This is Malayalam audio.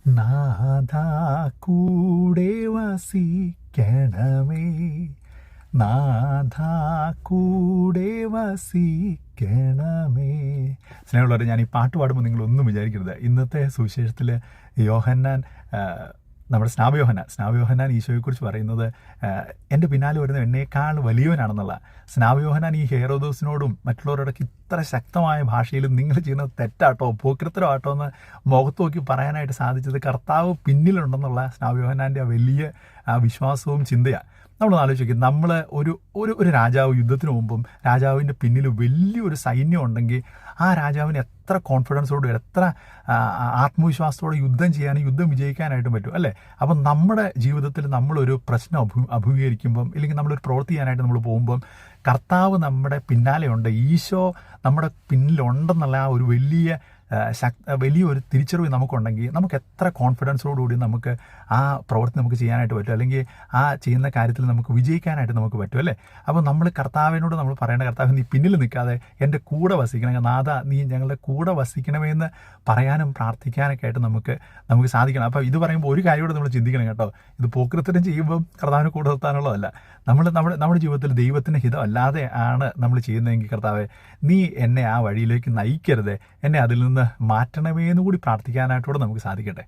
നാഥാ കൂടെ വസിക്കണമേ, നാഥാ കൂടെ വസിക്കണമേ. സ്നേഹമുള്ളവരെ, ഞാൻ ഈ പാട്ട് പാടുമ്പോൾ നിങ്ങളൊന്നും വിചാരിക്കരുത്. ഇന്നത്തെ സുവിശേഷത്തിൽ യോഹന്നാൻ, നമ്മുടെ സ്നാപയോഹന്നാൻ ഈശോയെക്കുറിച്ച് പറയുന്നത് എൻ്റെ പിന്നാലെ വരുന്ന എന്നേക്കാൾ വലിയവനാണെന്നുള്ള. സ്നാപയോഹന്നാൻ ഈ ഹെരോദോസിനോടും മറ്റുള്ളവരോടൊക്കെ ഇത്ര ശക്തമായ ഭാഷയിൽ നിങ്ങൾ ചെയ്യുന്നത് തെറ്റാട്ടോ, പോക്രിത്തരമാട്ടോ എന്ന് മുഖത്ത് നോക്കി പറയാനായിട്ട് സാധിച്ചത് കർത്താവ് പിന്നിലുണ്ടെന്നുള്ള സ്നാപയോഹന്നാൻ്റെ വലിയ വിശ്വാസവും ചിന്തയാണ്. നമ്മൾ ആലോചിക്കും, നമ്മൾ ഒരു രാജാവ് യുദ്ധത്തിന് മുമ്പും രാജാവിൻ്റെ പിന്നിൽ വലിയൊരു സൈന്യം ഉണ്ടെങ്കിൽ ആ രാജാവിന് എത്ര കോൺഫിഡൻസോടും എത്ര ആത്മവിശ്വാസത്തോടെ യുദ്ധം ചെയ്യാനും യുദ്ധം വിജയിക്കാനായിട്ടും പറ്റും അല്ലേ. അപ്പം നമ്മുടെ ജീവിതത്തിൽ നമ്മളൊരു പ്രശ്നം അഭിമുഖീകരിക്കുമ്പം, ഇല്ലെങ്കിൽ നമ്മളൊരു പ്രവൃത്തി ചെയ്യാനായിട്ട് നമ്മൾ പോകുമ്പം കർത്താവ് നമ്മുടെ പിന്നാലെയുണ്ട്, ഈശോ നമ്മുടെ പിന്നിലുണ്ടെന്നുള്ള ആ ഒരു വലിയൊരു തിരിച്ചറിവ് നമുക്കുണ്ടെങ്കിൽ നമുക്ക് എത്ര കോൺഫിഡൻസോടുകൂടി നമുക്ക് ആ പ്രവൃത്തി നമുക്ക് ചെയ്യാനായിട്ട് പറ്റും, അല്ലെങ്കിൽ ആ ചെയ്യുന്ന കാര്യത്തിൽ നമുക്ക് വിജയിക്കാനായിട്ട് നമുക്ക് പറ്റും അല്ലേ. അപ്പോൾ നമ്മൾ കർത്താവിനോട് നമ്മൾ പറയേണ്ട, കർത്താവ് നീ പിന്നിൽ നിൽക്കാതെ എൻ്റെ കൂടെ വസിക്കണം, നാഥ നീ ഞങ്ങളുടെ കൂടെ വസിക്കണമെന്ന് പറയാനും പ്രാർത്ഥിക്കാനൊക്കെ ആയിട്ട് നമുക്ക് സാധിക്കണം. അപ്പോൾ ഇത് പറയുമ്പോൾ ഒരു കാര്യം കൂടെ നമ്മൾ ചിന്തിക്കണം കേട്ടോ, ഇത് പോക്രിത്തരം ചെയ്യുമ്പം കർത്താവിന് കൂടെ നിർത്താനുള്ളതല്ല. നമ്മുടെ ജീവിതത്തിൽ ദൈവത്തിൻ്റെ ഹിതമല്ലാതെ ആണ് നമ്മൾ ചെയ്യുന്നതെങ്കിൽ കർത്താവെ നീ എന്നെ ആ വഴിയിലേക്ക് നയിക്കരുത്, എന്നെ അതിൽ നിന്ന് മാറ്റണമേ എന്ന് കൂടി പ്രാർത്ഥിക്കാനായിട്ടൂടെ നമുക്ക് സാധിക്കട്ടെ.